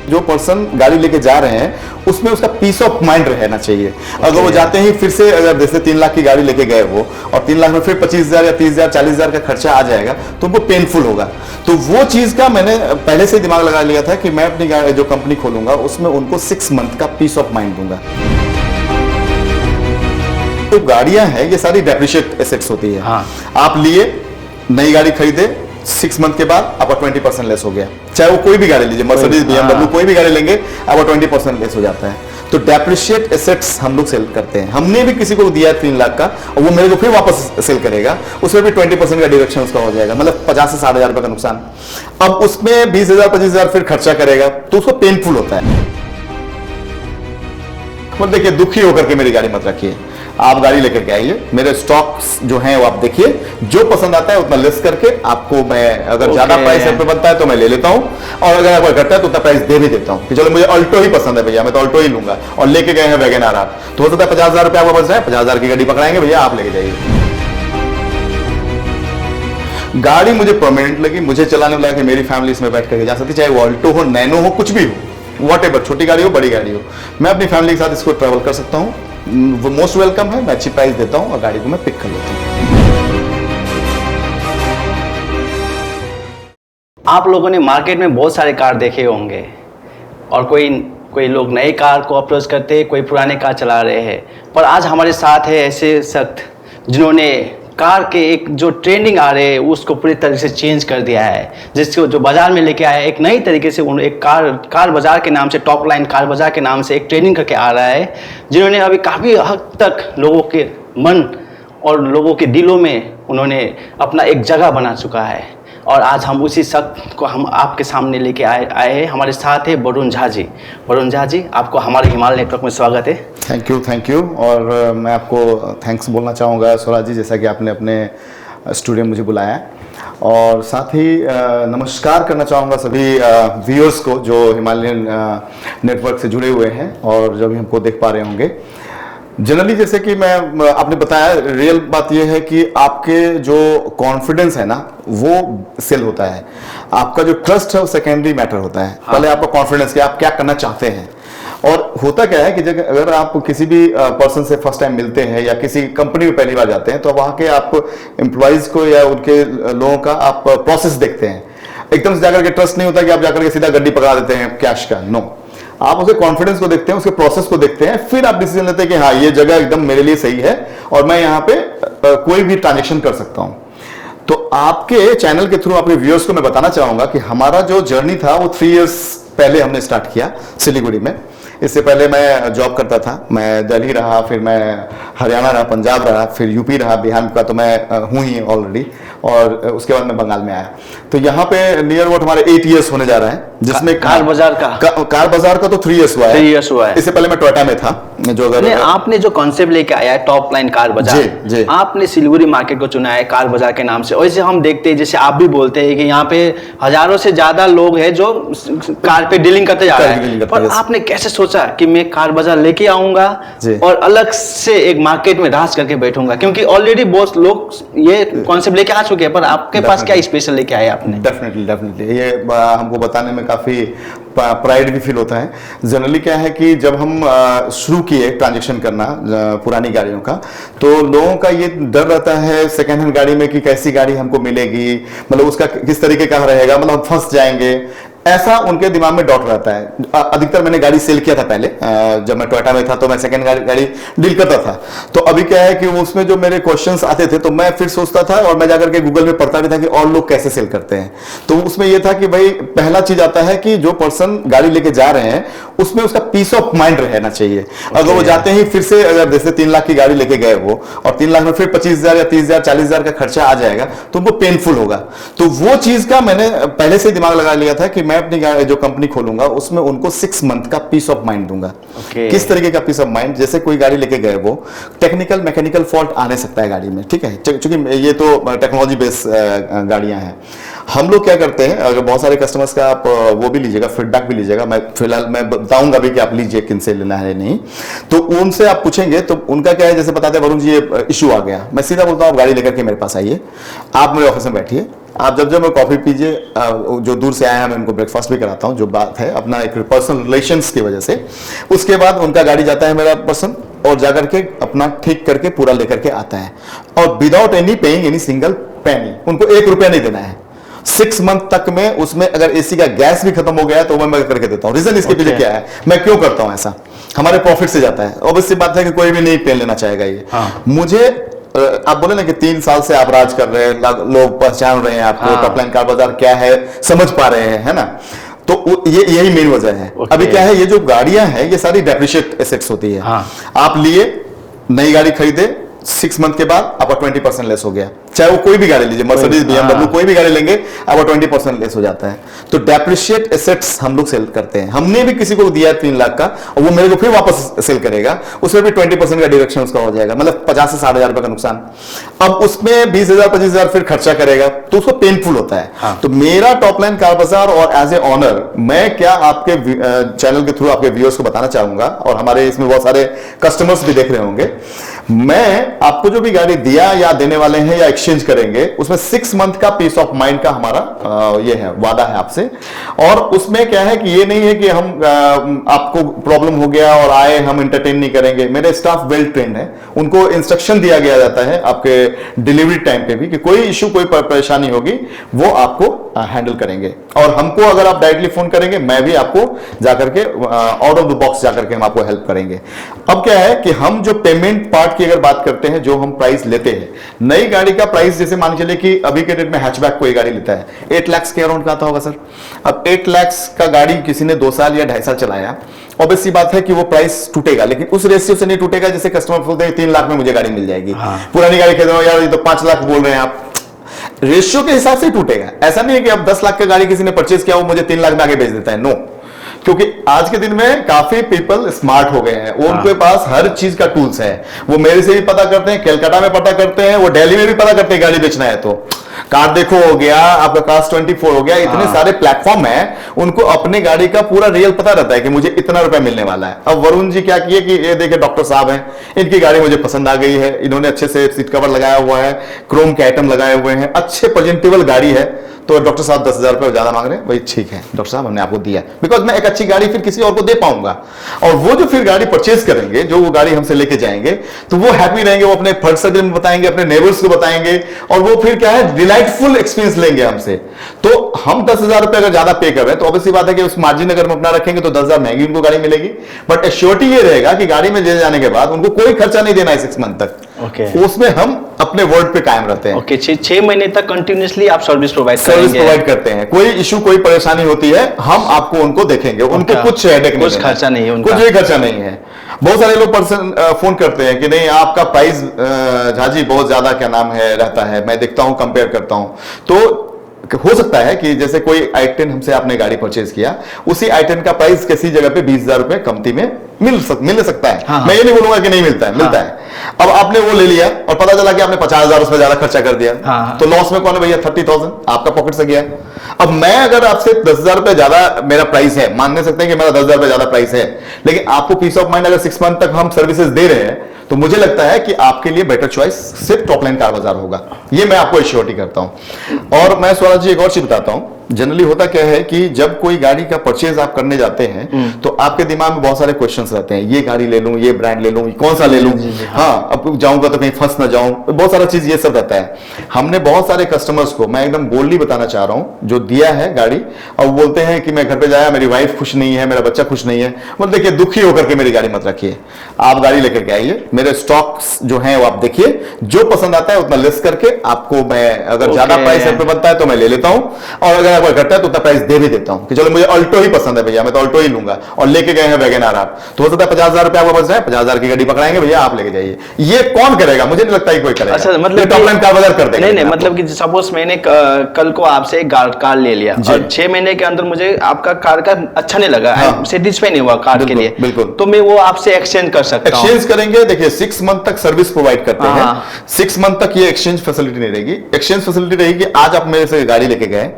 जो पर्सन गाड़ी लेके जा रहे हैं उसमें उसका पीस ऑफ माइंड रहना चाहिए। अगर वो जाते ही फिर से अगर जैसे 3 लाख की गाड़ी लेके गए वो और 3 लाख में फिर 25,000 या 30,000 40,000 का खर्चा आ जाएगा तो उनको पेनफुल होगा। तो वो चीज का मैंने पहले से दिमाग लगा लिया था कि मैं अपनी जो कंपनी खोलूंगा उसमें उनको 6 मंथ का पीस ऑफ माइंड दूंगा। जो गाड़ियां हैं ये सारी डेप्रिशिएट एसेट्स होती है। हाँ। आप लिए नई गाड़ी खरीदे 6 मंथ के बाद आपका 20% लेस हो गया, चाहे वो कोई भी गाड़ी लीजिए, मर्सिडीज BMW कोई भी गाड़ी लेंगे आपका 20% लेस हो जाता है। तो डेप्रिशिएट एसेट्स हम लोग सेल करते हैं। हमने भी किसी को दिया 3 लाख का और वो मेरे को फिर वापस सेल करेगा, उसमें भी 20% का डिडक्शन उसका हो जाएगा, मतलब 50 से 60,000 रुपए का नुकसान। अब उसमें 20,000 25,000 फिर खर्चा करेगा तो उसको पेनफुल होता है। मतलब देखिए, दुखी होकर के मेरी गाड़ी मत रखिए, आप गाड़ी लेकर के आइए, मेरे स्टॉक्स जो हैं वो आप देखिए, जो पसंद आता है उतना लेस करके आपको मैं, अगर ज्यादा प्राइस पे बनता है तो मैं ले लेता हूं, और अगर आपको घटता है तो उतना प्राइस दे भी देता हूं कि चलो मुझे अल्टो ही पसंद है भैया, मैं तो अल्टो ही लूंगा, और लेके गए हैं वैगन आर आप, तो हो सकता है 50,000 रुपया आपको बच रहा है, 50,000 की गाड़ी पकड़ाएंगे भैया, आप लेके जाइए। गाड़ी मुझे परमानेंट लगी, मुझे चलाने में लगा कि मेरी फैमिली इसमें बैठ करके जा सकती, चाहे वो अल्टो हो, नैनो हो, कुछ भी हो, वॉटेवर, छोटी गाड़ी हो बड़ी गाड़ी हो, मैं अपनी फैमिली के साथ इसको ट्रैवल कर सकता हूँ। वो मोस्ट वेलकम है, मैं अच्छी प्राइस देता हूँ और गाड़ी को मैं पिक कर लेता हूँ। आप लोगों ने मार्केट में बहुत सारे कार देखे होंगे और कोई लोग नए कार को अप्रोच करते हैं, कोई पुराने कार चला रहे हैं, पर आज हमारे साथ है ऐसे शख्स जिन्होंने कार के एक जो ट्रेंडिंग आ रहे हैं उसको पूरी तरह से चेंज कर दिया है, जिसको जो बाजार में लेके आया है एक नई तरीके से। एक कार बाजार के नाम से, टॉप लाइन कार बाजार के नाम से एक ट्रेनिंग करके आ रहा है, जिन्होंने अभी काफ़ी हद तक लोगों के मन और लोगों के दिलों में उन्होंने अपना एक जगह बना चुका है। और आज हम उसी शख्स को हम आपके सामने लेके आए हैं। हमारे साथ है वरुण झा जी। वरुण झा जी, आपको हमारे हिमालय नेटवर्क में स्वागत है। Thank you. और मैं आपको थैंक्स बोलना चाहूँगा स्वराज जी, जैसा कि आपने अपने स्टूडियो में मुझे बुलाया, और साथ ही नमस्कार करना चाहूँगा सभी व्यूअर्स को जो हिमालयन नेटवर्क से जुड़े हुए हैं और जो भी हमको देख पा रहे होंगे। जनरली जैसे कि मैं आपने बताया, रियल बात यह है कि आपके जो कॉन्फिडेंस है ना वो सेल होता है, आपका जो ट्रस्ट है वो सेकेंडरी मैटर होता है। हाँ। पहले आपका कॉन्फिडेंस कि आप क्या करना चाहते हैं। और होता क्या है कि अगर आप किसी भी पर्सन से फर्स्ट टाइम मिलते हैं या किसी कंपनी में पहली बार जाते हैं तो वहाँ के आप एम्प्लॉयज को या उनके लोगों का आप प्रोसेस देखते हैं। एकदम से जाकर के ट्रस्ट नहीं होता कि आप जाकर के सीधा गड्डी पकड़ा देते हैं कैश का, नो, आप उसके कॉन्फिडेंस को देखते हैं, उसके प्रोसेस को देखते हैं, फिर आप डिसीजन लेते हैं कि हाँ ये जगह एकदम मेरे लिए सही है और मैं यहाँ पे कोई भी ट्रांजेक्शन कर सकता हूँ। तो आपके चैनल के थ्रू अपने व्यूअर्स को मैं बताना चाहूंगा कि हमारा जो जर्नी था वो 3 इयर्स पहले हमने स्टार्ट किया सिलीगुड़ी में। इससे पहले मैं जॉब करता था, मैं दिल्ली रहा, फिर मैं हरियाणा रहा, पंजाब रहा, फिर यूपी रहा, बिहार का तो मैं हूँ ही ऑलरेडी, और उसके बाद मैं बंगाल में आया। तो यहाँ पे नियर अबाउट हमारे 8 इयर्स होने जा रहा है, जिसमें कार बाजार का तो 3 इयर्स हुआ है। 3 इयर्स हुआ है। इससे पहले मैं टोयोटा में था। जो अगर आपने जो कॉन्सेप्ट लेके आया है टॉप लाइन कार बाजार, जी। आपने सिलीगुड़ी मार्केट को चुना है कार बाजार के नाम से। वैसे हम देखते हैं, जैसे आप भी बोलते हैं कि यहाँ पे हजारों से ज्यादा लोग हैं जो कार पे डीलिंग करते जा रहे हैं, पर आपने कैसे सोचा कि मैं कार बाजार लेके आऊंगा और अलग से एक मार्केट में राज करके बैठूंगा? क्योंकि ऑलरेडी बहुत लोग ये कॉन्सेप्ट लेके आ चुके हैं, पर आपके पास क्या स्पेशल लेके आए आपने? डेफिनेटली ये हमको बताने में काफी प्राइड भी फील होता है। जनरली क्या है कि जब हम शुरू किए ट्रांजैक्शन करना पुरानी गाड़ियों का, तो लोगों का ये डर रहता है सेकेंड हैंड गाड़ी में कि कैसी गाड़ी हमको मिलेगी, मतलब उसका किस तरीके का रहेगा, मतलब हम फंस जाएंगे, ऐसा उनके दिमाग में डॉट रहता है। अधिकतर मैंने गाड़ी सेल किया था पहले, जब मैं टोयोटा में था तो मैं सेकंड गाड़ी डील करता था। तो अभी क्या है कि उसमें जो मेरे क्वेश्चंस आते थे तो मैं फिर सोचता था और मैं जाकर के गूगल में पढ़ता भी था कि और लोग कैसे सेल करते हैं। तो उसमें यह था कि भाई पहला चीज आता है कि जो पर्सन गाड़ी लेके जा रहे हैं उसमें उसका पीस ऑफ माइंड रहना चाहिए। अगर वो जाते ही फिर से अगर जैसे 3 लाख की गाड़ी लेके गए वो और 3 लाख में फिर 25,000 या 30,000 40,000 का खर्चा आ जाएगा तो उनको पेनफुल होगा। तो वो चीज का मैंने पहले से दिमाग लगा लिया था कि मैं अपनी जो कंपनी खोलूंगा उसमें उनको 6 मंथ का पीस ऑफ माइंड दूंगा। किस तरीके का पीस ऑफ माइंड? जैसे कोई गाड़ी लेके गए वो टेक्निकल मैकेनिकल फॉल्ट आने सकता है गाड़ी में, ठीक है, क्योंकि ये तो टेक्नोलॉजी बेस्ड गाड़ियां हैं। हम लोग क्या करते हैं, अगर बहुत सारे कस्टमर्स का आप वो भी लीजिएगा, फीडबैक भी लीजिएगा, मैं फिलहाल मैं बताऊंगा भी कि आप लीजिए किनसे लेना है नहीं, तो उनसे आप पूछेंगे तो उनका क्या है, जैसे बताते हैं वरुण जी ये इशू आ गया, मैं सीधा बोलता हूँ आप गाड़ी लेकर के मेरे पास आइए, आप मेरे ऑफिस में बैठिए, आप जब जब मैं कॉफी पीजिए, जो दूर से आए हैं मैं उनको ब्रेकफास्ट भी कराता हूँ, जो बात है अपना एक पर्सनल रिलेशंस की वजह से। उसके बाद उनका गाड़ी जाता है मेरा पर्सन, और जाकर के अपना ठीक करके पूरा लेकर के आता है, और without any paying any single पैनी, उनको 1 रुपया नहीं देना है। 6 मंथ तक में उसमें अगर एसी का गैस भी खत्म हो गया है तो मैं करके देता हूँ। रीजन इसके पीछे क्या है, मैं क्यों करता हूँ ऐसा, हमारे प्रॉफिट से जाता है। ऑब्वियसली बात है कि कोई भी नहीं पेन लेना चाहेगा ये। मुझे आप बोले ना कि 3 साल से आप राज कर रहे हैं, लोग पहचान रहे हैं आपको, टॉप लाइन कार बाजार क्या है समझ पा रहे हैं, है ना, तो ये यही मेन वजह है। अभी क्या है, ये जो गाड़ियां हैं ये सारी डेप्रिशिएट एसेट्स होती है। आप लिए नई गाड़ी खरीदे, 6 मंथ के बाद आपका 20% लेस हो गया, चाहे वो कोई भी गाड़ी लीजिए, मर्सिडीज, BMW, कोई भी गाड़ी लेंगे आपका 20% लेस हो जाता है। तो डेप्रिशिएट एसेट्स हम लोग सेल करते हैं। हमने भी किसी को दिया 3 लाख का और वो मेरे को फिर वापस सेल करेगा, उसमें भी 20% का डिडक्शन उसका हो जाएगा, मतलब 50 से 60 हजार रुपए का नुकसान। अब उसमें 20,000 25,000 फिर खर्चा करेगा, तो उसको पेनफुल होता है। तो मेरा टॉप लाइन कार बाजार और एज ए ऑनर मैं क्या आपके चैनल के थ्रू आपके व्यूअर्स को बताना चाहूंगा, और हमारे इसमें बहुत सारे कस्टमर्स भी देख रहे होंगे, मैं आपको जो भी गाड़ी दिया या देने वाले हैं या एक्सचेंज करेंगे, उसमें 6 मंथ का पीस ऑफ माइंड का हमारा ये है, वादा है आपसे। और उसमें क्या है कि ये नहीं है कि हम आपको प्रॉब्लम हो गया और आए हम एंटरटेन नहीं करेंगे। मेरे स्टाफ वेल ट्रेंड है, उनको इंस्ट्रक्शन दिया गया जाता है आपके डिलीवरी टाइम पे भी कि कोई इशू कोई परेशानी होगी वो आपको हैंडल करेंगे। और हमको अगर आप डायरेक्टली फोन करेंगे, मैं भी आपको जाकर के आउट ऑफ द बॉक्स जाकर के हम आपको हेल्प करेंगे। अब क्या है कि हम जो पेमेंट पार्ट की अगर बात करते हैं, जो हम प्राइस लेते हैं, नई गाड़ी का प्राइस जैसे मान चलिए कि अभी के डेट में हैचबैक कोई गाड़ी लेता है 8 लाख के अराउंड का आता होगा सर। अब 8 लाख का गाड़ी किसी ने 2 साल या 2.5 साल चलाया, ऑब्वियस सी बात है कि वो प्राइस टूटेगा, लेकिन उस रेशियो से नहीं टूटेगा जैसे कस्टमर बोलते हैं 3 लाख में मुझे गाड़ी मिल जाएगी। पुरानी गाड़ी खरीद रहे हो यार, ये तो 5 लाख बोल रहे हैं आप, रेशियो के हिसाब से टूटेगा। ऐसा नहीं है कि अब 10 लाख का गाड़ी किसी ने परचेज किया वो मुझे 3 लाख में आगे बेच देता है, नो। क्योंकि आज के दिन में काफी पीपल स्मार्ट हो गए हैं, वो उनके पास हर चीज का टूल्स है। वो मेरे से भी पता करते हैं, कलकत्ता में पता करते हैं, वो दिल्ली में भी पता करते हैं गाड़ी बेचना है तो। कार देखो हो गया, आपका कास्ट 24 हो गया, इतने सारे प्लेटफॉर्म है, उनको अपने गाड़ी का पूरा रियल पता रहता है कि मुझे इतना रुपया मिलने वाला है। अब वरुण जी क्या किए कि ये देखिए डॉक्टर साहब हैं, इनकी गाड़ी मुझे पसंद आ गई है, इन्होंने अच्छे से सीट कवर लगाया हुआ है, क्रोम के आइटम लगाए हुए हैं, अच्छे प्रेजेंटेबल गाड़ी है, तो डॉक्टर साहब 10,000 रुपये ज्यादा मांग रहे हैं, वही ठीक है डॉक्टर साहब हमने आपको दिया, बिकॉज मैं एक अच्छी गाड़ी फिर किसी और को दे पाऊंगा। और वो जो फिर गाड़ी परचेज करेंगे, जो वो गाड़ी हमसे लेके जाएंगे, तो वो हैप्पी रहेंगे, वो अपने फ्रेंड सर्कल में बताएंगे, अपने नेबर्स को बताएंगे, और वो फिर क्या है डिलाइटफुल एक्सपीरियंस लेंगे हमसे। तो हम 10,000 रुपये अगर ज्यादा पे कर रहे हैं तो ऑब्वियसली बात है कि उस मार्जिन अगर हम अपना रखेंगे तो 10,000 महंगी उनको गाड़ी मिलेगी, बट एश्योरिटी ये रहेगा कि गाड़ी में ले जाने के बाद उनको कोई खर्चा नहीं देना है 6 मंथ तक। उसमें हम अपने वर्ड पे कायम रहते हैं। 6 महीने तक कंटिन्यूअसली आप सर्विस प्रोवाइड करते हैं। कोई इशू कोई परेशानी होती है हम आपको उनको देखेंगे, उनको कुछ हेडेक नहीं, कुछ खर्चा नहीं है, कुछ भी खर्चा नहीं है। बहुत सारे लोग पर्सन फोन करते हैं कि नहीं आपका प्राइस झाजी बहुत ज्यादा क्या नाम है रहता है, मैं देखता हूं कंपेयर करता हूं। तो हो सकता है कि जैसे कोई i10 हमसे आपने गाड़ी परचेज किया, उसी i10 का प्राइस किसी जगह पे 20,000 रुपए कमती में मिल सकता है। मैं ये नहीं बोलूंगा कि नहीं मिलता है, मिलता है। अब आपने वो ले लिया और पता चला कि आपने 50,000 उसमें ज्यादा खर्चा कर दिया, तो लॉस में कौन है भैया? 30,000 आपका पॉकेट से गया। अब मैं अगर आपसे 10,000 रुपए ज्यादा मेरा प्राइस है, मान सकते हैं कि मेरा 10,000 रुपए ज्यादा प्राइस है, लेकिन आपको पीस ऑफ माइंड अगर 6 मंथ तक हम सर्विसेज दे रहे हैं, तो मुझे लगता है कि आपके लिए बेटर चॉइस सिर्फ टॉप लाइन कार बाजार होगा। ये मैं आपको एश्योरिटी करता हूं। और मैं स्वराज जी एक और चीज बताता हूं, जनरली होता क्या है कि जब कोई गाड़ी का परचेज आप करने जाते हैं तो आपके दिमाग में बहुत सारे क्वेश्चंस रहते हैं, ये गाड़ी ले लूं, ये ब्रांड ले लूं, कौन सा ले लूं, हाँ अब जाऊंगा तो कहीं फंस ना जाऊं, बहुत सारा चीज ये सब रहता है। हमने बहुत सारे कस्टमर्स को मैं एकदम बोल्डली बताना चाह रहा हूं, जो दिया है गाड़ी और बोलते हैं कि मैं घर पे जाया मेरी वाइफ खुश नहीं है, मेरा बच्चा खुश नहीं है, मतलब देखिए दुखी होकर के मेरी गाड़ी मत रखिए, आप गाड़ी लेकर के आइए, मेरे स्टॉक्स जो हैं वो आप देखिए, जो पसंद आता है उतना लिस्ट करके आपको मैं अगर ज्यादा प्राइस पे बनता है तो मैं ले लेता हूं, और अगर आपको घटता है तो उतना प्राइस दे भी देता हूं कि चलो मुझे अल्टो ही पसंद है भैया, मैं तो अल्टो ही लूंगा, और लेके गए हैं वैगन आर आप, तो हो सकता है 50,000 रुपए आपको बच जाए, 50,000 की गाड़ी पकड़ाएंगे भैया आप लेके जाइए। ये कौन करेगा? मुझे नहीं लगता है कोई करेगा। अच्छा, मतलब टॉप लाइन कार बाजार कर देगा। नहीं, मतलब कि सपोज मैंने कल को आपसे एक कार ले लिया और 6 महीने के अंदर मुझे आपका कार का अच्छा नहीं लगा, सेटिस्फाई नहीं हुआ कार के लिए, बिल्कुल, तो मैं वो आपसे एक्सचेंज कर सकता हूं। एक्सचेंज करेंगे, देखिए 6 मंथ तक सर्विस प्रोवाइड करते हैं, 6 मंथ तक ये एक्सचेंज फैसिलिटी नहीं रहेगी। एक्सचेंज फैसिलिटी रहेगी, आज आप मेरे से गाड़ी लेके गए,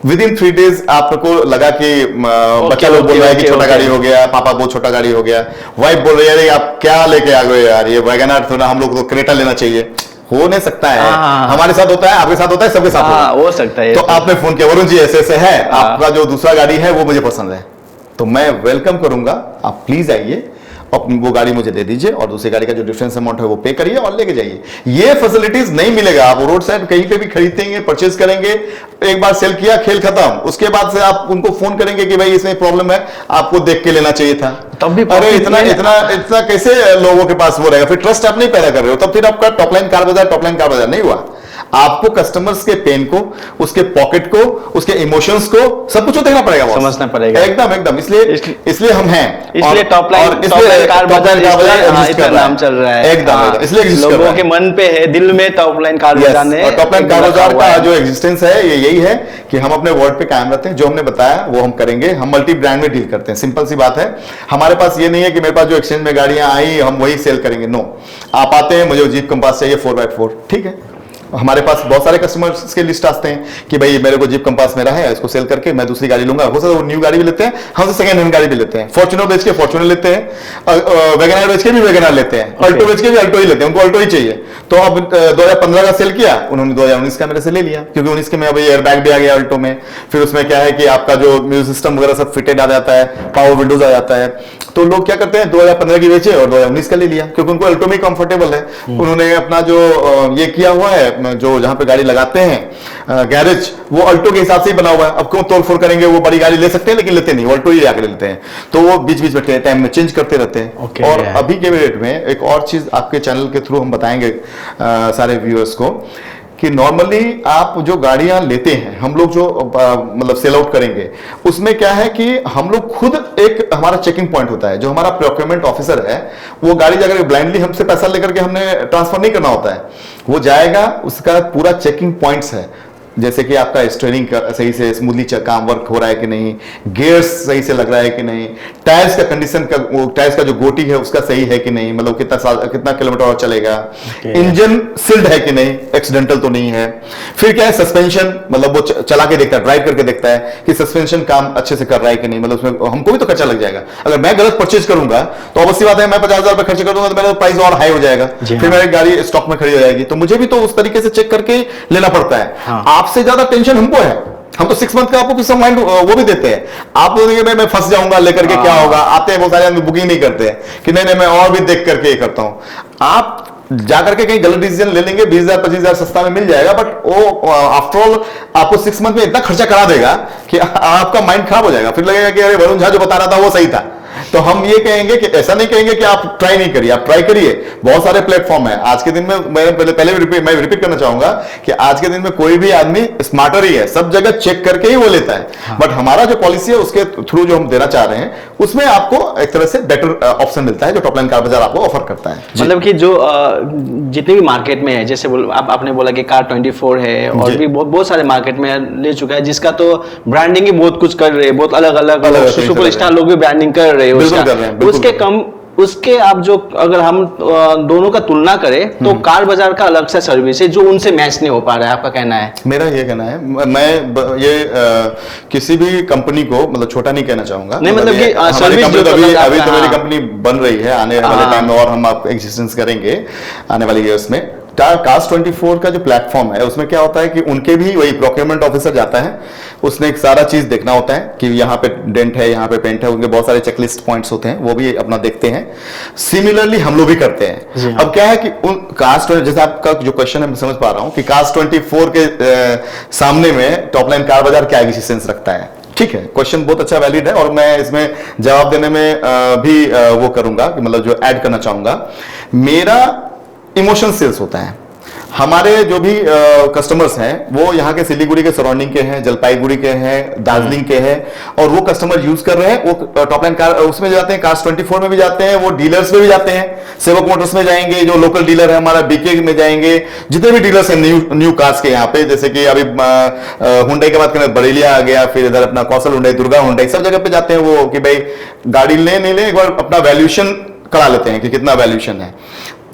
विद इन 3 डेज आपको लगा कि बच्चा लोग बोल रहा है कि छोटा गाड़ी हो गया, पापा बहुत छोटा गाड़ी हो गया, वाइफ बोल रही है आप क्या लेके आ गए यार, ये वैगन आर थोड़ा हम लोग को क्रेटा लेना चाहिए, हो नहीं सकता है। हाँ। हमारे साथ होता है, आपके साथ होता है, सबके साथ होता हाँ, है। हो सकता है। तो आपने फोन किया, वरुण जी ऐसे ऐसे है, हाँ। आपका जो दूसरा गाड़ी है वो मुझे पसंद है, तो मैं वेलकम करूंगा, आप प्लीज आइए और वो गाड़ी मुझे दे दीजिए और दूसरी गाड़ी का जो डिफरेंस अमाउंट है वो पे करिए और लेके जाइए। ये फैसिलिटीज नहीं मिलेगा। आप रोड साइड कहीं पे भी खरीदेंगे, परचेज करेंगे, एक बार सेल किया, खेल खत्म। उसके बाद से आप उनको फोन करेंगे कि भाई इसमें प्रॉब्लम है, आपको देख के लेना चाहिए था। तब भी अरे profit इतना में- इतना इतना कैसे लोगों के पास वो रहेगा? फिर ट्रस्ट आप नहीं पैदा कर रहे हो, तब फिर आपका टॉपलाइन कार बाजार नहीं हुआ। आपको कस्टमर्स के पेन को, उसके पॉकेट को, उसके इमोशंस को, सब कुछ देखना पड़ेगा बॉस। समझना पड़ेगा। एकदम एकदम। इसलिए हम हैं, इसलिए टॉप लाइन कार बाजार इतना नाम चल रहा है। एकदम। इसलिए exist कर रहा लोगों है। के मन पे है, दिल में टॉप लाइन कार बाजार ने और टॉप लाइन कार रखा बाजार हुआ का है। जो एग्जिस्टेंस है ये यही है कि हम अपने वर्ड पे कायम रहते हैं। जो हमने बताया वो हम करेंगे। हम मल्टी ब्रांड में डील करते हैं, सिंपल सी बात है। हमारे पास ये नहीं है कि मेरे पास जो एक्सचेंज में गाड़ियां आई हम वही सेल करेंगे। नो, आप आते हैं, मुझे जीप कंपास चाहिए 4x4, ठीक है। हमारे पास बहुत सारे कस्टमर्स के लिस्ट आते हैं कि भाई मेरे को जीप कंपास मेरा है, इसको सेल करके मैं दूसरी गाड़ी लूंगा। हो सकता है वो न्यू गाड़ी भी लेते हैं, हमसे सेकंड हैंड गाड़ी भी लेते हैं। फॉर्च्यूनर बेच के फॉर्च्यूनर लेते हैं, वैगनआर बेच के भी वैगनआर लेते हैं, अल्टो बेच के भी अल्टो ही लेते हैं, उनको अल्टो ही चाहिए। तो अब 2015 का सेल किया उन्होंने, 2019 का मेरे से ले लिया, क्योंकि 19 के में अभी एयरबैग भी आ गया अल्टो में। फिर उसमें क्या है कि आपका जो म्यूजिक सिस्टम वगैरह सब फिटेड आ जाता है, पावर विंडोज आ जाता है। तो लोग क्या करते हैं, 2015 की बेचे और 2019 का ले लिया, क्योंकि उनको अल्टो में कंफर्टेबल है। उन्होंने अपना जो ये किया हुआ है, जो जहां पे गाड़ी लगाते हैं गैरेज, वो अल्टो के हिसाब से ही बना हुआ है। अब क्यों तोड़ फोड़ करेंगे? वो बड़ी गाड़ी ले सकते हैं लेकिन लेते नहीं, अल्टो ही आकर लेते हैं। तो वो बीच बीच में टाइम में चेंज करते रहते हैं। Okay. और अभी के रेट में एक और चीज आपके चैनल के थ्रू हम बताएंगे सारे व्यूअर्स को कि नॉर्मली आप जो गाड़ियां लेते हैं, हम लोग जो मतलब सेल आउट करेंगे, उसमें क्या है कि हम लोग खुद एक हमारा चेकिंग पॉइंट होता है। जो हमारा प्रोक्योरमेंट ऑफिसर है वो गाड़ी जाकर ब्लाइंडली हमसे पैसा लेकर के हमने ट्रांसफर नहीं करना होता है। वो जाएगा, उसका पूरा चेकिंग पॉइंट्स है, जैसे कि आपका स्टीयरिंग सही से स्मूथली काम वर्क हो रहा है कि नहीं, गियर्स सही से लग रहा है कि नहीं, टायर्स का कंडीशन का, टायर्स का जो गोटी है उसका सही है कि नहीं, मतलब कितना किलोमीटर और चलेगा, इंजन सील्ड है कि नहीं, एक्सीडेंटल तो नहीं है। फिर क्या है, सस्पेंशन, मतलब वो चला के देखता है, ड्राइव करके देखता है कि सस्पेंशन काम अच्छे से कर रहा है कि नहीं, मतलब उसमें हमको भी तो खर्चा लग जाएगा। अगर मैं गलत परचेज करूंगा तो ऑब्वियसली बात है, मैं 50,000 रुपए खर्च कर दूंगा तो मेरा प्राइस और हाई हो जाएगा, फिर मेरी गाड़ी स्टॉक में खड़ी हो जाएगी। तो मुझे भी तो उस तरीके से चेक करके लेना पड़ता है। आपसे ज्यादा टेंशन हमको है। हम तो 6 मंथ का आपको पीस ऑफ माइंड वो भी देते हैं। आप बोलेंगे मैं फंस जाऊंगा लेकर के, क्या होगा? आते हैं बहुत सारे आदमी बुकिंग नहीं करते हैं कि नहीं मैं और भी देख करके ये करता हूं। आप जाकर के कहीं गलत डिसीजन ले लेंगे, 20,000 25,000 सस्ता में मिल जाएगा, बट वो आफ्टर ऑल आपको 6 मंथ में इतना खर्चा करा देगा कि आपका माइंड खराब हो जाएगा। फिर लगेगा कि अरे वरुण झा जो बता रहा था वो सही था। तो हम ये कहेंगे कि ऐसा नहीं कहेंगे कि आप ट्राई नहीं करिए, आप ट्राई करिए। बहुत सारे प्लेटफॉर्म है आज के दिन में। मैं रिपीट करना चाहूंगा कि आज के दिन में कोई भी आदमी स्मार्टर ही है, सब जगह चेक करके ही वो लेता है। बट हमारा जो पॉलिसी है उसके थ्रू जो हम देना चाह रहे हैं, उसमें आपको एक तरह से बेटर ऑप्शन मिलता है जो टॉपलाइन कार बाजार आपको ऑफर करता है। मतलब कि जो जितने भी मार्केट में है, जैसे आपने बोला कि कार 24 है और भी बहुत सारे मार्केट में ले चुका है, जिसका तो ब्रांडिंग ही बहुत कुछ कर रहे हैं, बहुत अलग अलग सुपरस्टार लोग भी ब्रांडिंग कर रहे हैं उसके आप जो अगर हम दोनों का तुलना करें तो कार बाजार का अलग सा सर्विस है जो उनसे मैच नहीं हो पा रहा है। आपका कहना है? मेरा ये कहना है, मैं ये किसी भी कंपनी को मतलब छोटा नहीं कहना चाहूंगा। नहीं मतलब कि हमारी कंपनी तो अभी तो मेरी कंपनी बन रही है, आने वाले टाइम में और हम आप एग्जिस्टेंस करेंगे आने वाले ईयर्स में। कास्ट 24 का जो प्लेटफॉर्म है उसमें क्या होता है कि उनके भी वही प्रोक्योरमेंट ऑफिसर जाता है, उसने एक सारा चीज देखना होता है कि यहाँ पे डेंट है, यहाँ पे पेंट है, उनके बहुत सारे चेकलिस्ट पॉइंट्स होते हैं, वो भी अपना देखते हैं। सिमिलरली हम लोग भी करते हैं। अब क्या है कि उन कास्ट, जैसे आपका जो क्वेश्चन है मैं समझ पा रहा हूँ कि कास्ट 24 के सामने में टॉपलाइन कार बाजार क्या एग्जिस्टेंस रखता है। ठीक है, क्वेश्चन बहुत अच्छा वैलिड है और मैं इसमें जवाब देने में भी वो करूंगा कि मतलब जो ऐड करना चाहूंगा। मेरा इमोशन सेल्स होता है। हमारे जो भी कस्टमर्स हैं वो यहाँ के सिलीगुड़ी के सराउंडिंग के हैं, जलपाईगुड़ी के हैं, दार्जिलिंग के हैं, और वो कस्टमर यूज कर रहे हैं। वो टॉपलाइन कार उसमें जाते हैं, कास्ट 24 में भी जाते हैं, वो डीलर्स में भी जाते हैं, सेवक मोटर्स में जाएंगे, जो लोकल डीलर है हमारा बीके में जाएंगे, जितने भी डीलर्स हैं न्यू कार्स के यहाँ पे, जैसे कि अभी हुंडई की बात करें बरेलिया आ गया, फिर इधर अपना कौशल हुंडई, दुर्गा हुंडई, सब जगह पे जाते हैं वो कि भाई गाड़ी ले नहीं ले, एक बार अपना वैल्यूएशन करा लेते हैं कि कितना वैल्यूएशन है।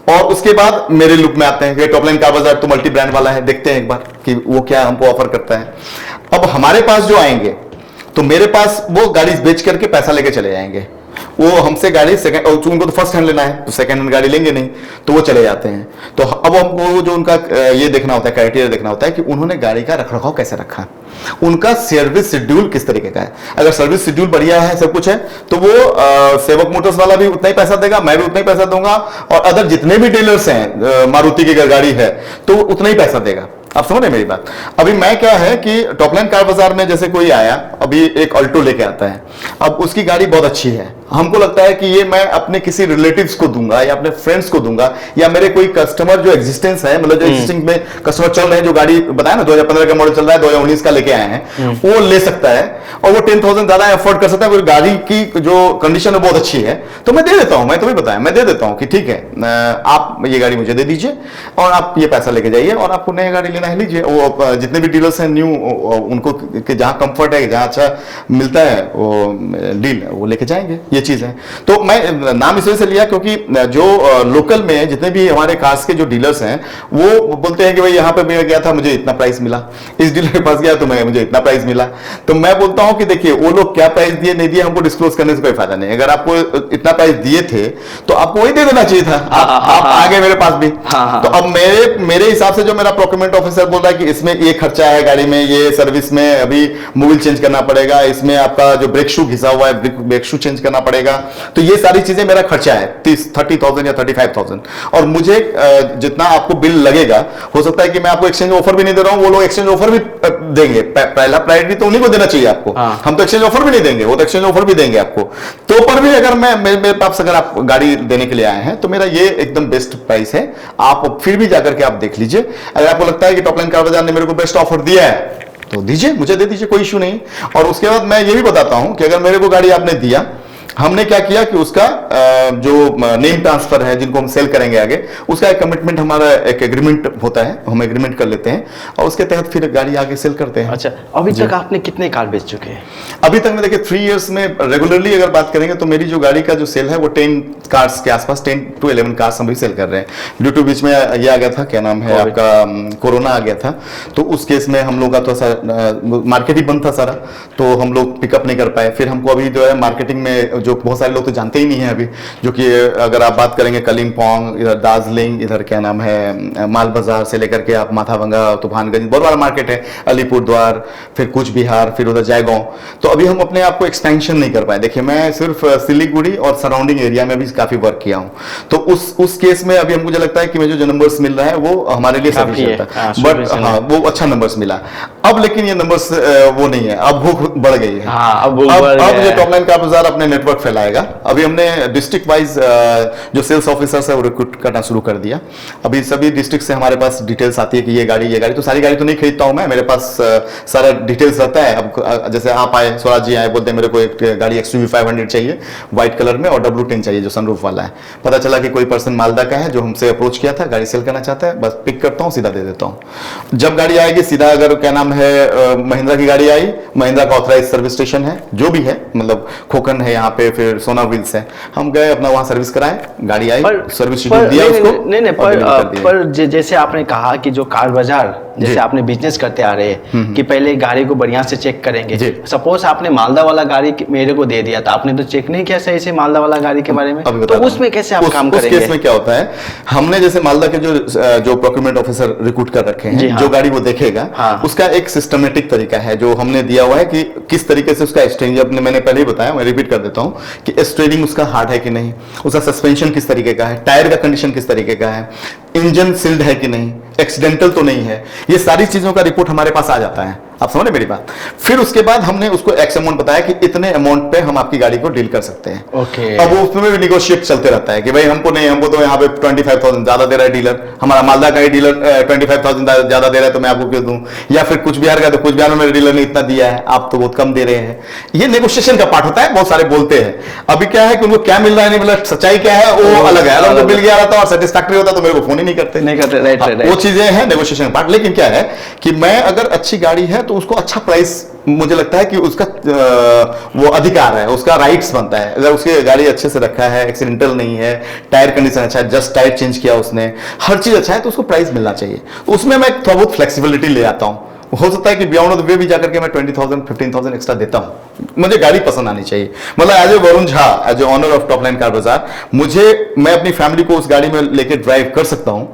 और उसके बाद मेरे लुक में आते हैं कि टॉपलाइन कार बाजार तो मल्टी ब्रांड वाला है, देखते हैं एक बार कि वो क्या हमको ऑफर करता है। अब हमारे पास जो आएंगे तो मेरे पास वो गाड़ी बेच करके पैसा लेके चले जाएंगे। वो हमसे गाड़ी सेकंड, और उनको तो फर्स्ट हैंड लेना है तो सेकंड हैंड गाड़ी लेंगे नहीं, तो वो चले जाते हैं। तो अब हमको जो उनका ये देखना होता है, क्राइटेरिया देखना होता है कि उन्होंने गाड़ी का रखरखाव कैसे रखा है, उनका सर्विस शेड्यूल किस तरीके का है। अगर सर्विस शेड्यूल बढ़िया है, सब कुछ है, तो वो सेवक मोटर्स वाला भी उतना ही पैसा देगा, मैं भी उतना ही पैसा दूंगा, और अदर जितने भी डीलर्स हैं, मारुति की अगर गाड़ी है तो उतना ही पैसा देगा। आप समझ रहे हैं मेरी बात। अभी मैं क्या है कि टॉपलाइन कार बाजार में जैसे कोई आया, अभी एक अल्टो लेके आता है, अब उसकी गाड़ी बहुत अच्छी है, हमको लगता है कि ये मैं अपने किसी रिलेटिव्स को दूंगा या अपने फ्रेंड्स को दूंगा, या मेरे कोई कस्टमर जो एग्जिस्टेंस है, मतलब जो एग्जिस्टिंग में कस्टमर चल रहे हैं, जो गाड़ी बताया ना 2015 का मॉडल चल रहा है, 2019 का लेके आए हैं, वो ले सकता है और वो 10,000 ज्यादा अफोर्ड कर सकता है, गाड़ी की जो कंडीशन है बहुत अच्छी है, तो मैं दे देता हूं। मैं तुम्हें बताया, मैं दे देता हूं कि ठीक है, आप ये गाड़ी मुझे दे दीजिए और आप ये पैसा लेके जाइए, और आपको नई गाड़ी लेना है लीजिए। वो जितने भी डीलर्स हैं न्यू, उनको जहां कंफर्ट है, जहां अच्छा मिलता है वो डील, वो लेके जाएंगे। ये चीज है। तो मैं नाम इस वजह से लिया क्योंकि जो लोकल में जितने भी हमारे कार्स के जो डीलर्स हैं, वो बोलते हैं कि भाई यहाँ पे मैं गया था, मुझे इतना प्राइस मिला, इस डीलर के पास गया तो मुझे इतना प्राइस मिला। तो मैं बोलता हूं कि देखिए, वो लोग क्या प्राइस दिए नहीं दिए हमको डिस्क्लोज करने से कोई फायदा नहीं। अगर आपको इतना प्राइस दिए थे तो आपको वही दे देना चाहिए था। आप आ गए मेरे पास भी। तो अब मेरे हिसाब से जो मेरा प्रोक्योरमेंट ऑफिसर बोल रहा है कि इसमें ये खर्चा है गाड़ी में, ये सर्विस में अभी मोबिल चेंज करना पड़ेगा, इसमें आपका जो ब्रेक शू घिसा हुआ है ब्रेक शू चेंज करना पड़ेगा, तो ये सारी चीजें मेरा खर्चा है 30,000 या 35,000। और मुझे जितना आपको बिल लगेगा, हो सकता है कि मैं आपको एक्सचेंज ऑफर भी नहीं दे रहा हूं, वो लोग एक्सचेंज ऑफर भी देंगे। पहला प्रायोरिटी तो उन्हीं को देना चाहिए आपको। हम तो एक्सचेंज ऑफर भी नहीं देंगे, वो तो एक्सचेंज ऑफर भी देंगे आपको। तो पर भी अगर मेरे पास अगर आप गाड़ी देने के लिए आए हैं, तो मेरा ये एकदम बेस्ट प्राइस है। आप फिर भी जाकर के आप देख लीजिए। अगर आपको लगता है कि टॉपलाइन कार बाजार ने मेरे को बेस्ट ऑफर दिया है तो दीजिए, मुझे दे दीजिए, कोई इशू नहीं। और उसके बाद मैं ये भी बताता हूं कि अगर मेरे को गाड़ी आपने दिया, हमने क्या किया कि उसका जो नेम ट्रांसफर है, जिनको हम सेल करेंगे आगे, उसका एक कमिटमेंट, हमारा एक एग्रीमेंट होता है, हम एग्रीमेंट कर लेते हैं और उसके तहत फिर गाड़ी आगे सेल करते हैं। अच्छा, अभी तक आपने कितने कार बेच चुके हैं? अभी तक मैं देखिए 3 इयर्स में रेगुलरली अगर बात करेंगे तो मेरी जो गाड़ी का जो सेल है वो 10 कार्स के आसपास, 10 to 11 कार्स हम भी सेल कर रहे हैं। ड्यू टू बीच में ये आ गया था, क्या नाम है आपका, कोरोना आ गया था, तो उस केस में हम लोग का थोड़ा सा मार्केट ही बंद था सारा, तो हम लोग पिकअप नहीं कर पाए। फिर हमको अभी जो है मार्केटिंग में, जो बहुत सारे लोग तो जानते ही नहीं है अभी, जो कि अगर आप बात करेंगे कलिम्पोंग, इधर दार्जिलिंग, इधर क्या नाम है माल बाजार से लेकर के आप माथाभंगा, तूफानगंज, बहुत बड़ा मार्केट है, अलीपुरद्वार, फिर कुछ बिहार, फिर उधर जयगांव। तो अभी हम अपने आप को एक्सपेंशन नहीं कर पाए। देखिए, मैं सिर्फ सिलीगुड़ी और सराउंडिंग एरिया में भी काफी वर्क किया हूं, तो उस केस में अभी हमको मुझे लगता है कि मुझे जो नंबर्स मिल रहा है वो हमारे लिए सफिशिएंट है। बट हाँ, वो अच्छा नंबर्स मिला। अब लेकिन ये नंबर्स वो नहीं है, अब भूख बढ़ गई है। अब जो टॉपलाइन कार बाजार अपने नेटवर्क फैलाएगा। अभी हमने डिस्ट्रिक्ट वाइज जो सेल्स ऑफिसर्स है वो रिक्रूट करना शुरू कर दिया। अभी सभी डिस्ट्रिक्ट से हमारे पास डिटेल्स आती है कि ये गाड़ी, तो सारी गाड़ी तो नहीं खरीदता हूं मैं, मेरे पास सारा डिटेल्स रहता है। अब जैसे आप आए, स्वराज जी आए, बोलते हैं मेरे को एक गाड़ी XUV 500 चाहिए व्हाइट कलर में और W10 चाहिए जो सनरूफ वाला है। पता चला कि कोई पर्सन मालदा का है जो हमसे अप्रोच किया था, गाड़ी सेल करना चाहता है, बस पिक करता हूँ, सीधा दे देता हूँ। जब गाड़ी आएगी सीधा, अगर क्या नाम है महिंद्रा की गाड़ी आई, महिंद्रा का ऑथराइज सर्विस स्टेशन है जो भी है, मतलब खोखन है यहाँ पे, फिर सोना व्हील्स है, हम गए अपना वहां सर्विस कराए, गाड़ी आई, सर्विस शेड्यूल दिया उसको। नहीं, पर जैसे आपने कहा कि जो कार बाजार, जैसे आपने बिजनेस करते आ रहे हैं कि पहले गाड़ी को बढ़िया से चेक करेंगे। सपोज आपने मालदा वाला गाड़ी मेरे को दे दिया था, आपने तो चेक नहीं किया सही से मालदा वाला गाड़ी के बारे में, तो उसमें कैसे आप काम करेंगे? उस केस में क्या होता है, हमने जैसे मालदा के जो प्रोक्योरमेंट ऑफिसर रिक्रूट कर रखे हैं, जो गाड़ी वो देखेगा, उसका एक सिस्टमेटिक तरीका है जो हमने दिया हुआ है कि किस तरीके से उसका एक्सचेंज, अपने मैंने पहले ही बताया, मैं रिपीट कर देता हूं कि स्ट्रेडिंग उसका हार्ड है कि नहीं, उसका सस्पेंशन किस तरीके का है, टायर का कंडीशन किस तरीके का है, इंजन सील्ड है कि नहीं, एक्सीडेंटल तो नहीं है, ये सारी चीजों का रिपोर्ट हमारे पास आ जाता है। आप समझ रहे मेरी बात। फिर उसके बाद हमने उसको एक्स अमाउंट बताया कि इतने अमाउंट पे हम आपकी गाड़ी को डील कर सकते हैं। अब वो उसमें भी निगोशिएट चलते रहता है कि भाई हमको नहीं, हमको तो यहाँ पे 25,000 ज्यादा दे रहा है डीलर, हमारा मालदा का ही डीलर 25,000 ज्यादा दे रहा है, तो मैं आपको क्यों दूं, या फिर कुछ बिहार का, तो कुछ बिहार में मेरे डीलर ने इतना दिया है, आप तो बहुत कम दे रहे हैं। ये नेगोशिएशन का पार्ट होता है, बहुत सारे बोलते हैं। अभी क्या है कि उनको क्या मिल रहा है, नहीं मतलब सच्चाई क्या है वो अलग है। अगर उनको मिल गया रहता और सेटिस्फैक्टरी होता तो मेरे को फोन ही नहीं करते। राइट, वो चीजें हैं नेगोशिएशन पार्ट। लेकिन क्या है कि मैं अगर अच्छी गाड़ी है तो उसको अच्छा प्राइस, मुझे लगता है कि उसका वो अधिकार है, उसका राइट्स बनता है। अगर उसकी गाड़ी अच्छे से रखा है, एक्सीडेंटल नहीं है, टायर कंडीशन अच्छा है, जस्ट टायर चेंज किया उसने, हर चीज अच्छा है, तो उसको प्राइस मिलना चाहिए। उसमें मैं थोड़ा बहुत फ्लेक्सिबिलिटी ले आता हूं। हो सकता है कि बियॉन्ड द वे भी जाकर के मैं 20,000 15,000 एक्स्ट्रा देता हूं। मुझे गाड़ी पसंद आनी चाहिए। मतलब as a Varun Jha, as a owner of top line car Bazaar, मैं अपनी फैमिली को उस गाड़ी में लेके ड्राइव कर सकता हूं,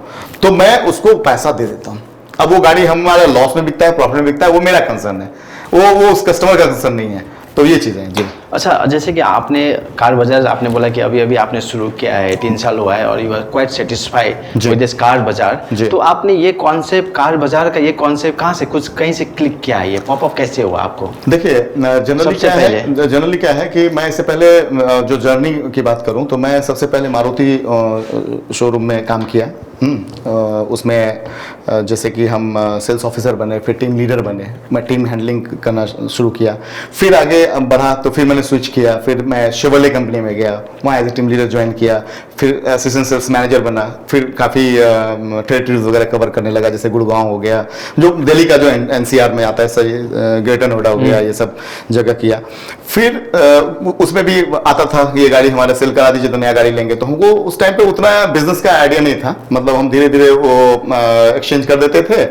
तो मैं उसको पैसा दे देता हूं। अब वो गाड़ी हमारे लॉस में बिकता है, प्रॉफिट में बिकता है, वो मेरा कंसर्न है, वो उस कस्टमर का कंसर्न नहीं है। तो ये चीजें हैं जी। अच्छा, जैसे कि आपने कार बाजार, आपने बोला कि अभी अभी आपने शुरू किया है, 3 साल हुआ है और you are quite satisfied with this car Bazaar. तो आपने ये कॉन्सेप्ट, कार बाजार का ये कॉन्सेप्ट कहाँ से, कुछ कहीं से क्लिक किया है, ये पॉपअप कैसे हुआ आपको? देखिए, जनरली क्या है कि मैं इससे पहले जो जर्नी की बात करूं तो मैं सबसे पहले मारुति शोरूम में काम किया। उसमें जैसे कि हम सेल्स ऑफिसर बने, फिर टीम लीडर बने, मैं टीम हैंडलिंग करना शुरू किया। फिर आगे बढ़ा तो फिर मैंने स्विच किया, फिर मैं शेवरले कंपनी में गया, वहाँ as a team leader join किया। फिर असिस्टेंट सेल्स मैनेजर बना, फिर काफ़ी टेरिटरीज वगैरह कवर करने लगा, जैसे गुड़गांव हो गया, जो दिल्ली का जो एनसीआर में आता है, सही ग्रेटर नोएडा हो गया, ये सब जगह किया। फिर उसमें भी आता था कि ये गाड़ी हमारा सेल करा दीजिए तो नया गाड़ी लेंगे। तो हमको उस टाइम पे उतना बिजनेस का आइडिया नहीं था, मतलब हम धीरे धीरे वो एक्सचेंज कर देते थे,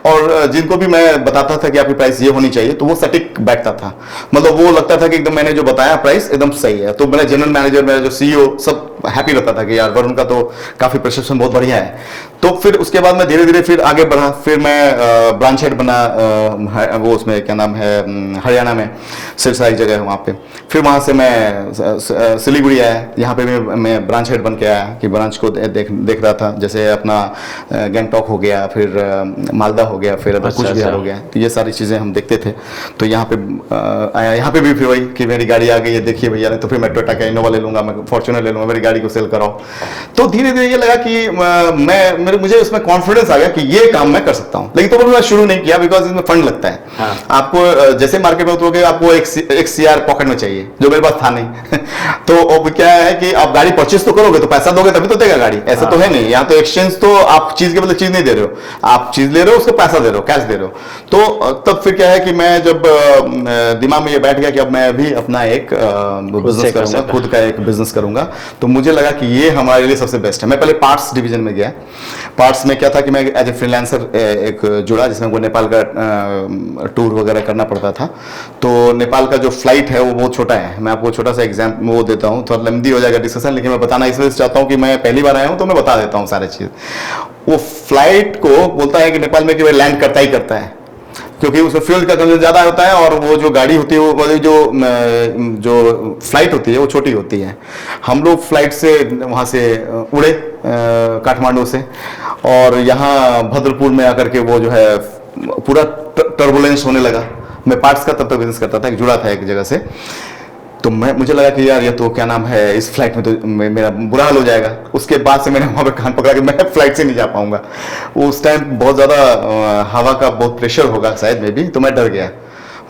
और जिनको भी मैं बताता था कि आपकी प्राइस ये होनी चाहिए तो वो सटीक बैठता था। मतलब वो लगता था कि एकदम मैंने जो बताया प्राइस एकदम सही है। तो मेरा जनरल मैनेजर, मेरा जो सीईओ सब हैप्पी रहता था कि यार वरुण का तो काफी परसेप्शन बहुत बढ़िया है। तो फिर उसके बाद मैं धीरे धीरे फिर आगे बढ़ा। फिर मैं ब्रांच हेड बना, वो उसमें क्या नाम है, हरियाणा में सिरसा एक जगह है वहाँ पे। फिर वहाँ से मैं सिलीगुड़ी आया, यहाँ पे भी मैं ब्रांच हेड बन के आया कि ब्रांच को देख रहा था, जैसे अपना गैंगटॉक हो गया, फिर मालदा हो गया, फिर कुछ बिहार हो गया। तो ये सारी चीज़ें हम देखते थे। तो यहाँ पे आया, यहाँ पे भी फिर वही कि मेरी गाड़ी आ गई है, देखिए भैया, तो फिर मैं टोयोटा का इनोवा ले लूंगा, मैं फॉर्च्यूनर ले लूंगा, मेरी गाड़ी को सेल कराओ। तो धीरे धीरे ये लगा कि मुझे उसमें कॉन्फिडेंस आ गया कि ये काम मैं कर सकता हूँ। लेकिन तो मैं शुरू नहीं किया, बिकॉज इसमें फंड लगता है। हाँ। आपको जैसे मार्केट में उतरोगे आपको एक सीआर पॉकेट में चाहिए, जो मेरे पास था नहीं। तो अब क्या है कि आप गाड़ी परचेस तो करोगे तो पैसा दोगे तभी तो देगा गाड़ी, ऐसा हाँ। तो है नहीं। यहाँ तो एक्सचेंज, तो आप चीज के बदले चीज नहीं दे रहे हो, आप चीज ले रहे हो, उसको पैसा दे रहे हो, कैश दे रहे हो। तो तब फिर क्या है कि मैं जब दिमाग में ये बैठ गया कि अब मैं भी अपना एक बिजनेस करूंगा, खुद का एक बिजनेस करूंगा, तो मुझे लगा कि ये हमारे लिए सबसे बेस्ट है। मैं पहले पार्ट्स डिवीजन में गया। पार्ट्स में क्या था कि मैं एज ए फ्रीलांसर एक जुड़ा, जिसमें वो नेपाल का टूर वगैरह करना पड़ता था। तो नेपाल का जो फ्लाइट है वो बहुत छोटा है। मैं आपको छोटा सा एग्जाम्पल वो देता हूँ, थोड़ा लंबी हो जाएगा डिस्कशन, लेकिन मैं बताना इसलिए चाहता हूँ कि मैं पहली बार आया हूँ तो मैं बता देता हूँ सारी चीज़। वो फ्लाइट को बोलता है कि नेपाल में कि वह लैंड करता ही करता है, क्योंकि उसमें फ्यूल का कंजम्पशन ज़्यादा होता है, और वो जो गाड़ी होती है, वो जो फ्लाइट होती है वो छोटी होती है। हम लोग फ्लाइट से वहाँ से उड़े काठमांडू से, और यहाँ भद्रपुर में आकर के वो जो है पूरा टर्बुलेंस होने लगा। मैं पार्ट्स का तब तक बिजनेस करता था, जुड़ा था एक जगह से। तो मुझे लगा कि यार ये तो क्या नाम है, इस फ्लाइट में तो मेरा बुरा हाल हो जाएगा। उसके बाद से मैंने वहाँ पे कान पकड़ा कि मैं फ्लाइट से नहीं जा पाऊंगा। उस टाइम बहुत ज़्यादा हवा का बहुत प्रेशर होगा शायद में भी, तो मैं डर गया।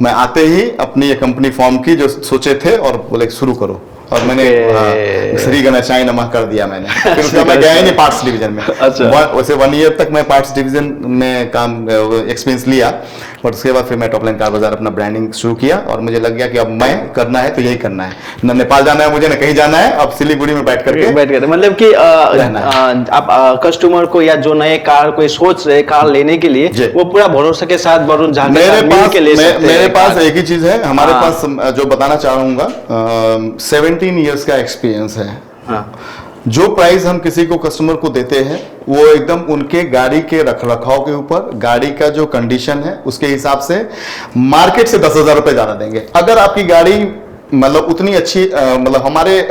मैं आते ही अपनी ये कंपनी फॉर्म की जो सोचे थे, और बोले शुरू करो, और मैंने श्री गणेशाय नमः कर दिया मैंने। फिर उसका मैं गया ही नहीं पार्ट्स डिवीजन में। अच्छा। वैसे 1 ईयर तक मैं पार्ट्स डिवीजन में काम एक्सपीरियंस लिया, बट उसके बाद फिर मैं टॉप लाइन कार बाजार अपना ब्रांडिंग शुरू किया, और मुझे लग गया कि अब मैं करना है तो यही करना है। न नेपाल जाना है मुझे, न कहीं जाना है, अब सिलीगुड़ी में बैठ करके मतलब कि आप कस्टमर को, या जो नए कार कोई सोच रहे कार लेने के लिए, वो पूरा भरोसे के साथ वरुण झा मेरे पास एक ही चीज है, हमारे पास जो बताना चाहूंगा, 17 इयर्स का एक्सपीरियंस है। हाँ। जो प्राइस हम किसी को कस्टमर को देते हैं वो एकदम उनके गाड़ी के रखरखाव के ऊपर, गाड़ी का जो कंडीशन है उसके हिसाब से मार्केट से 10,000 रुपए ज्यादा देंगे। अगर आपकी गाड़ी मतलब उतनी अच्छी मतलब हमारे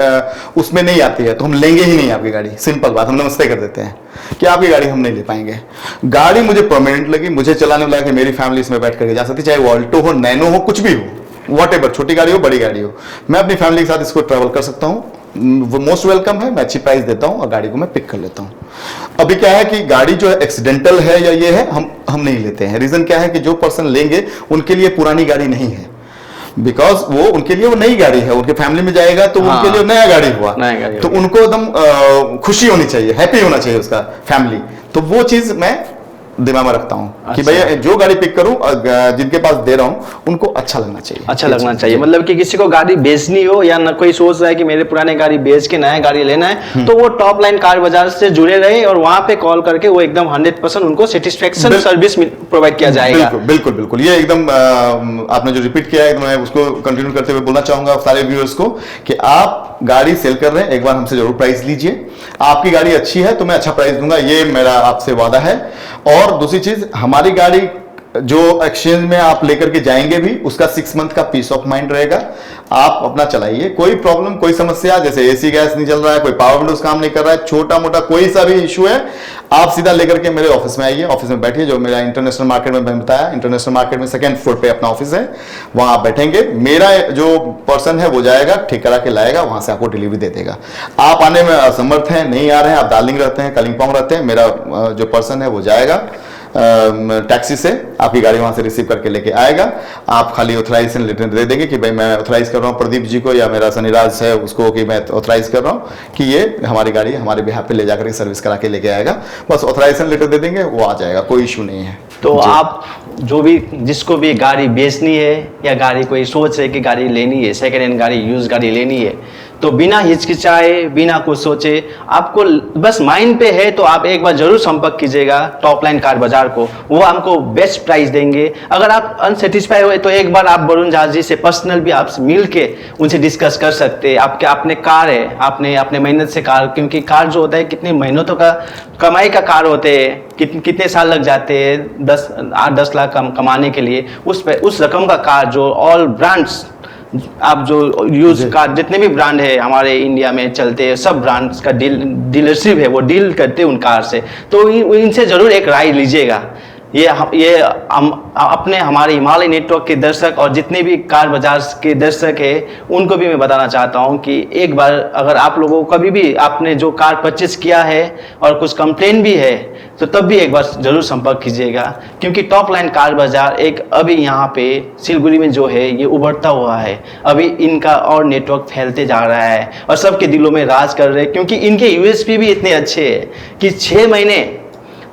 उसमें नहीं आती है तो हम लेंगे ही नहीं आपकी गाड़ी। सिंपल बात, हम नमस्ते कर देते हैं कि आपकी गाड़ी हम नहीं ले पाएंगे। गाड़ी मुझे परमानेंट लगी, मुझे चलाने में लगा कि मेरी फैमिली इसमें बैठ करके जा सकती, चाहे वो ऑल्टो हो, नैनो हो, कुछ भी हो, व्हाटएवर, छोटी गाड़ी हो, बड़ी गाड़ी हो, मैं अपनी फैमिली के साथ इसको ट्रैवल कर सकता हूँ। वो मोस्ट वेलकम है, मैं अच्छी प्राइस देता हूँ और गाड़ी को मैं पिक कर लेता हूँ। अभी क्या है कि गाड़ी जो है एक्सीडेंटल है या ये है, हम नहीं लेते हैं। रीजन क्या है कि जो पर्सन लेंगे उनके लिए पुरानी गाड़ी नहीं है, बिकॉज वो उनके लिए वो नई गाड़ी है, उनके फैमिली में जाएगा तो हाँ, उनके लिए नया गाड़ी हुआ, तो उनको एकदम खुशी होनी चाहिए, हैप्पी होना चाहिए उसका फैमिली। तो वो चीज मैं दिमाग में रखता हूँ कि अच्छा। भैया जो गाड़ी पिक करूँ जिनके पास दे रहा हूँ उनको अच्छा लगना चाहिए। अच्छा लगना चाहिए, मतलब कि किसी को गाड़ी बेचनी हो या न कोई सोच रहा है कि मेरे पुराने गाड़ी बेच के नया गाड़ी लेना है, तो वो टॉप लाइन कार बाजार से जुड़े रहे और वहां पे कॉल करके वो एकदम 100% उनको सेटिस्फेक्शन सर्विस प्रोवाइड किया जाएगा। बिल्कुल बिल्कुल बिल्कुल, ये एकदम आपने जो रिपीट किया है मैं उसको कंटिन्यू करते हुए बोलना चाहूंगा सारे व्यूअर्स को कि आप गाड़ी सेल कर रहे हैं, एक बार हमसे जरूर प्राइस लीजिए। आपकी गाड़ी अच्छी है तो मैं अच्छा प्राइस दूंगा, ये मेरा आपसे वादा है। और दूसरी चीज, हमारी गाड़ी जो एक्सचेंज में आप लेकर के जाएंगे भी उसका 6 मंथ का पीस ऑफ माइंड रहेगा। आप अपना चलाइए, कोई प्रॉब्लम कोई समस्या, जैसे एसी गैस नहीं चल रहा है, कोई पावर विंडोज काम नहीं कर रहा है, छोटा मोटा कोई सा भी इशू है, आप सीधा लेकर के मेरे ऑफिस में आइए, ऑफिस में बैठिए। जो मेरा इंटरनेशनल मार्केट में मैंने बताया, इंटरनेशनल मार्केट में 2nd फ्लोर पे अपना ऑफिस है, वहां आप बैठेंगे, मेरा जो पर्सन है वो जाएगा, ठीक करा के लाएगा, वहां से आपको डिलीवरी दे देगा। आप आने में असमर्थ हैं, नहीं आ रहे हैं, आप दार्जिलिंग रहते हैं, कलिम्पोंग रहते हैं, मेरा जो पर्सन है वो जाएगा टैक्सी से, आपकी गाड़ी वहां से रिसीव करके लेके आएगा। आप खाली ऑथराइजेशन लेटर दे देंगे कि भाई मैं ऑथराइज कर रहा हूँ प्रदीप जी को या मेरा सनीराज है उसको कि मैं ऑथराइज कर रहा हूँ कि ये हमारी गाड़ी हमारे बिहार पे ले जाकर सर्विस करा के लेके आएगा। बस ऑथराइजेशन लेटर दे देंगे, वो आ जाएगा, कोई इशू नहीं है। तो आप जो भी जिसको भी गाड़ी बेचनी है या गाड़ी कोई सोच रहे कि गाड़ी लेनी है, सेकेंड हैंड गाड़ी, यूज गाड़ी लेनी है, तो बिना हिचकिचाए बिना कुछ सोचे, आपको बस माइंड पे है तो आप एक बार जरूर संपर्क कीजिएगा टॉप लाइन कार बाजार को, वो हमको बेस्ट प्राइस देंगे। अगर आप अनसेटिस्फाई हुए तो एक बार आप वरुण झा जी से पर्सनल भी आपसे मिल के उनसे डिस्कस कर सकते हैं। आपके अपने कार है, आपने अपने मेहनत से कार, क्योंकि कार जो होता है कितनी मेहनतों का कमाई का कार होते हैं, कितने साल लग जाते हैं 8-10 लाख कमाने के लिए, उस रकम का कार जो ऑल ब्रांड्स आप जो यूज कार जितने भी ब्रांड है हमारे इंडिया में चलते हैं, सब ब्रांड्स का डीलरशिप है, वो डील करते हैं उन कार से। तो इनसे जरूर एक राय लीजिएगा। ये अपने हमारे हिमालय नेटवर्क के दर्शक और जितने भी कार बाजार के दर्शक हैं उनको भी मैं बताना चाहता हूं कि एक बार अगर आप लोगों को कभी भी आपने जो कार परचेस किया है और कुछ कंप्लेन भी है तो तब भी एक बार जरूर संपर्क कीजिएगा, क्योंकि टॉप लाइन कार बाजार एक अभी यहाँ पे सिलगुड़ी में जो है ये उभरता हुआ है। अभी इनका और नेटवर्क फैलते जा रहा है और सबके दिलों में राज कर रहे हैं, क्योंकि इनके यूएसपी भी इतने अच्छे हैं कि 6 महीने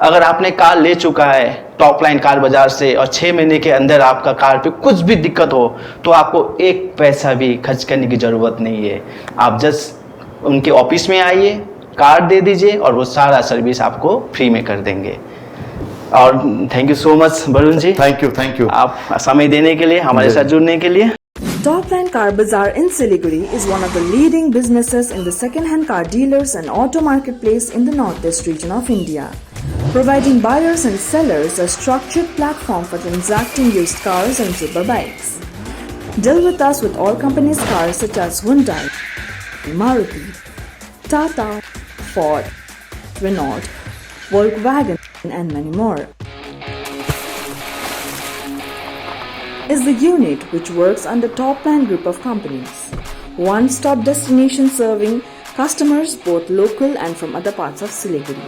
अगर आपने कार ले चुका है टॉप लाइन कार बाजार से और 6 महीने के अंदर आपका कार पे कुछ भी दिक्कत हो तो आपको एक पैसा भी खर्च करने की ज़रूरत नहीं है। आप जस्ट उनके ऑफिस में आइए, कार्ड दे दीजिए और वो सारा सर्विस आपको फ्री में कर देंगे। और thank you so much Varun ji, thank you आप समय देने के लिए, हमारे साथ जुड़ने के लिए। Topline Car Bazaar in Siliguri is one of the leading businesses in the second-hand car dealers and auto marketplace in the northeast region of India, providing buyers and sellers a structured platform for transacting used cars and super bikes. Deal with us with all companies' cars such as Hyundai, Maruti, Tata, Ford, Renault, Volkswagen, and many more. Is the unit which works under Topline Group of companies. One-stop destination serving customers both local and from other parts of Siliguri.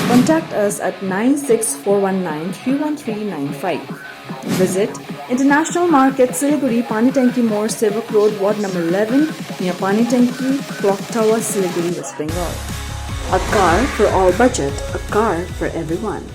Contact us at 9641931395. Visit International Market Siliguri, Panitanki More, Sevak Road, Ward number 11 near Panitanki Clock Tower, Siliguri, West Bengal. A car for all budget, a car for everyone.